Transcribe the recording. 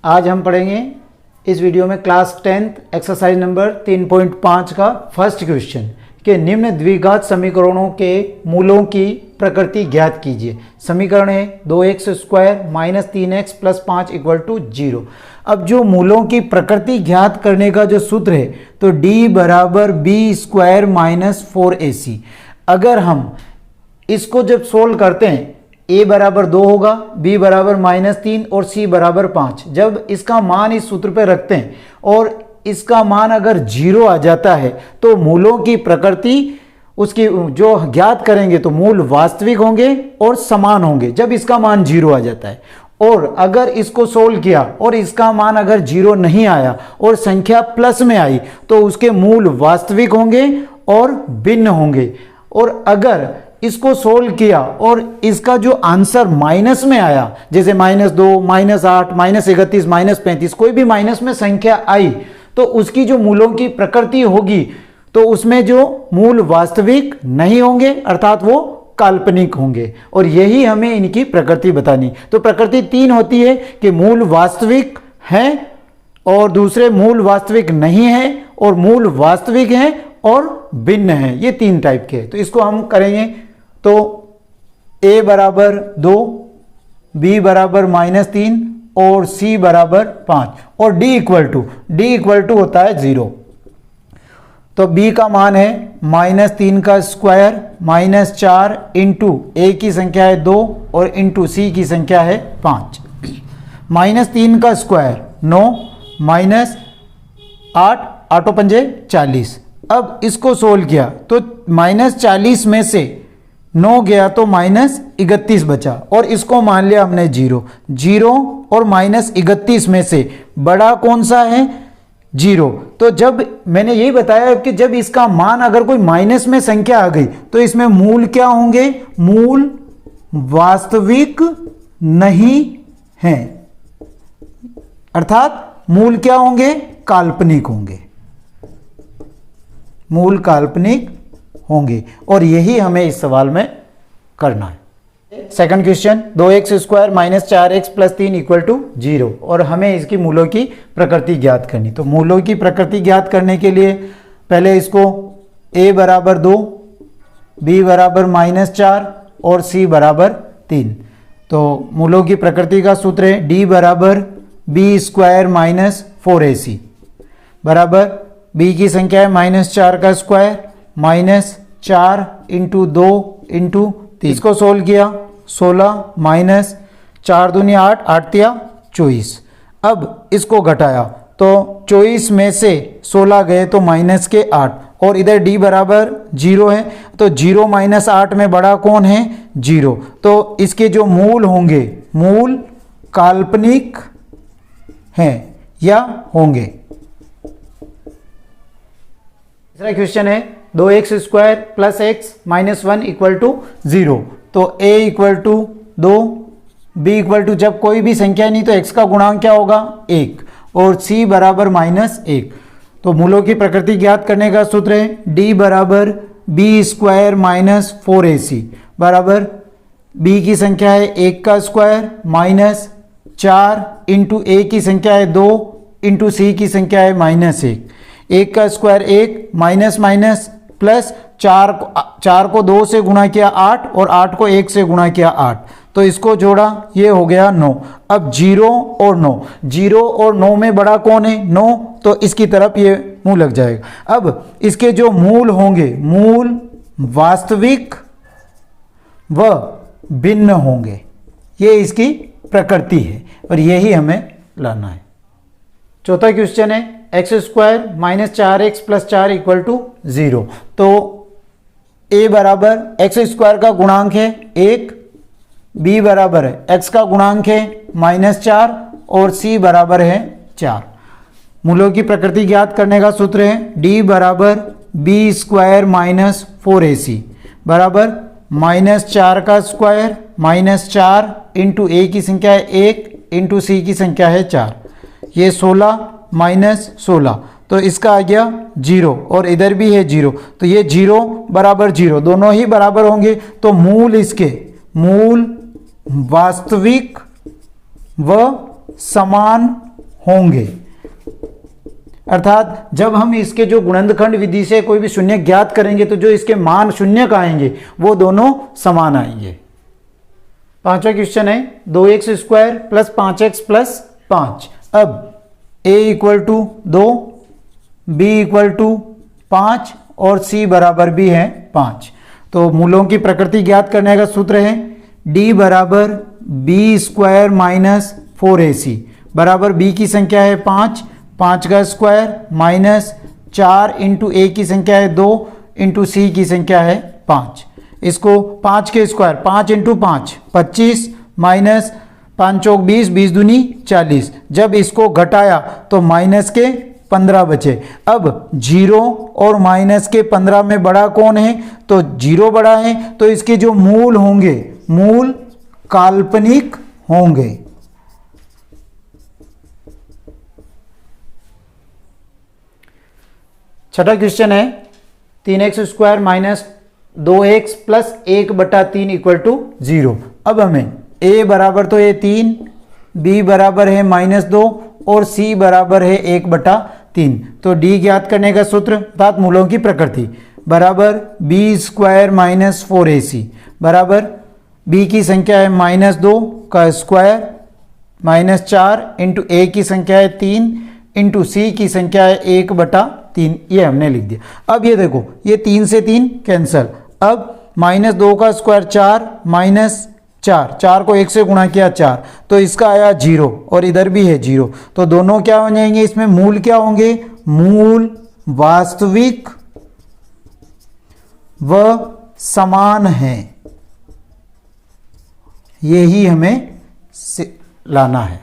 आज हम पढ़ेंगे इस वीडियो में क्लास 10th एक्सरसाइज नंबर 3.5 का फर्स्ट क्वेश्चन के निम्न द्विघात समीकरणों के मूलों की प्रकृति ज्ञात कीजिए। समीकरण है 2x square minus 3x plus 5 equal to 0। अब जो मूलों की प्रकृति ज्ञात करने का जो सूत्र है तो d बराबर बी स्क्वायर माइनस 4ac। अगर हम इसको जब सोल्व करते हैं a बराबर 2 होगा, b बराबर -3 और c बराबर 5। जब इसका मान इस सूत्र पे रखते हैं और इसका मान अगर 0 आ जाता है तो मूलों की प्रकृति उसकी जो ज्ञात करेंगे तो मूल वास्तविक होंगे और समान होंगे जब इसका मान 0 आ जाता है। और अगर इसको सोल्व किया और इसका मान अगर 0 नहीं आया और संख्या प्लस में आई तो उसके मूल वास्तविक होंगे और भिन्न होंगे। और अगर इसको सोल्व किया और इसका जो आंसर माइनस में आया, जैसे -2, -8, -31, -35, कोई भी माइनस में संख्या आई तो उसकी जो मूलों की प्रकृति होगी तो उसमें जो मूल वास्तविक नहीं होंगे अर्थात वो काल्पनिक होंगे। और यही हमें इनकी प्रकृति बतानी। तो प्रकृति 3 होती है कि मूल वास्तविक है और दूसरे मूल वास्तविक नहीं है और मूल वास्तविक है और भिन्न है। ये 3 टाइप के। तो इसको हम करेंगे तो a बराबर 2, b बराबर -3 और c बराबर 5 और d इक्वल टू होता है 0। तो b का मान है -3 का स्क्वायर -4 इंटू a की संख्या है 2 और इंटू c की संख्या है 5। -3 का स्क्वायर 9 -8 8 पंजे 40। अब इसको सोल्व किया तो -40 में से 9 गया तो -31 बचा और इसको मान लिया हमने 0 और -31 में से बड़ा कौन सा है 0। तो जब मैंने यही बताया कि जब इसका मान अगर कोई माइनस में संख्या आ गई तो इसमें मूल क्या होंगे, मूल वास्तविक नहीं है अर्थात मूल क्या होंगे, काल्पनिक होंगे, मूल काल्पनिक होंगे। और यही हमें इस सवाल में करना है। Second question 2x square minus 4x plus 3 equal to 0 और हमें इसकी मूलों की प्रकृति ज्ञात करनी। तो मूलों की प्रकृति ज्ञात करने के लिए पहले इसको a बराबर 2, b बराबर -4 और c बराबर 3। तो मूलों की प्रकृति का सूत्र है d बराबर b स्क्वायर माइनस 4ac बराबर b की संख्या है -4 का स्क्वायर -4 इंटू 2 इंटू 3। इसको सोल्व किया 16 -4 दूनी 8 8 तिया 24। अब इसको घटाया तो 24 में से 16 गए तो माइनस के 8 और इधर d बराबर 0 है तो 0 - 8 में बड़ा कौन है 0। तो इसके जो मूल होंगे मूल काल्पनिक हैं या होंगे। तीसरा क्वेश्चन है 2x square plus x minus 1 equal to 0। तो a equal to 2, b equal to जब कोई भी संख्या नहीं तो x का गुणांक क्या होगा 1 और c बराबर -1। तो मूलों की प्रकृति ज्ञात करने का सूत्र है d बराबर b स्क्वायर माइनस 4ac बराबर b की संख्या है 1 का स्क्वायर -4 इंटू a की संख्या है 2 इंटू c की संख्या है -1। 1 का स्क्वायर 1 माइनस प्लस 4 को 2 से गुणा किया 8 और 8 को 1 से गुणा किया 8 तो इसको जोड़ा ये हो गया 9। अब 0 और 9 में बड़ा कौन है 9 तो इसकी तरफ ये मुंह लग जाएगा। अब इसके जो मूल होंगे मूल वास्तविक व भिन्न होंगे। ये इसकी प्रकृति है और यही हमें लाना है। चौथा क्वेश्चन है x square minus 4x plus 4 equal to 0। तो a बराबर x स्क्वायर का गुणांक है 1, b बराबर है x का गुणांक है -4 और c बराबर है 4। मूलों की प्रकृति ज्ञात करने का सूत्र है d बराबर b स्क्वायर माइनस 4ac बराबर -4 का स्क्वायर -4 इंटू a की संख्या है 1 इंटू c की संख्या है 4। ये 16 -16 तो इसका आ गया 0 और इधर भी है 0 तो ये 0 बराबर 0 दोनों ही बराबर होंगे। तो मूल इसके मूल वास्तविक व समान होंगे। अर्थात जब हम इसके जो गुणनखंड विधि से कोई भी शून्य ज्ञात करेंगे तो जो इसके मान शून्य का आएंगे वो दोनों समान आएंगे। पांचवा क्वेश्चन है 2x² प्लस 5x प्लस 5। अब a equal to 2, b equal to 5 और c बराबर भी है 5। तो मूलों की प्रकृति ज्ञात करने का सूत्र है d बराबर b² माइनस 4ac बराबर b की संख्या है 5, 5 का स्क्वायर माइनस 4 इंटू a की संख्या है 2 इंटू c की संख्या है 5। इसको 5 के स्क्वायर 5 इंटू 5 25 माइनस 5 चौक 20, 20 दूनी 40। जब इसको घटाया तो माइनस के 15 बचे। अब 0 और माइनस के 15 में बड़ा कौन है? तो 0 बड़ा है, तो इसके जो मूल होंगे मूल काल्पनिक होंगे। छठा क्वेश्चन है 3x² minus 2x plus 1/3 equal to 0। अब हमें a बराबर तो ये 3, b बराबर है -2 और c बराबर है 1/3। तो d ज्ञात करने का सूत्र अर्थात मूलों की प्रकृति बराबर b² माइनस 4ac बराबर b की संख्या है -2 का स्क्वायर माइनस 4 इंटू a की संख्या है 3 इंटू c की संख्या है 1/3। ये हमने लिख दिया। अब ये देखो ये 3 से 3 कैंसल। अब -2 का स्क्वायर 4 माइनस 4 को 1 से गुणा किया 4, तो इसका आया 0 और इधर भी है 0। तो दोनों क्या हो जाएंगे? इसमें मूल क्या होंगे? मूल वास्तविक व समान है। यही हमें लाना है।